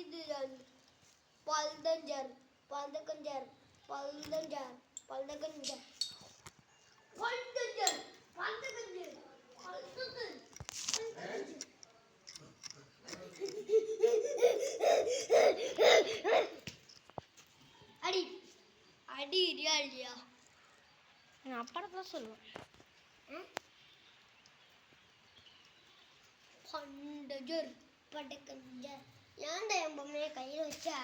Idran, Paldanjar, Paldakanjar, Paldanjar, Paldakanjar, Paldanjar, Paldakanjar, Paldakanjar. அடி அடி இல்லையா இல்லையா நான் அப்புறம் தான் சொல்லுவேன். பண்டஜர் படக்கஞ்சர் ஏன்டா என் பொம்மையை கையில் வச்சா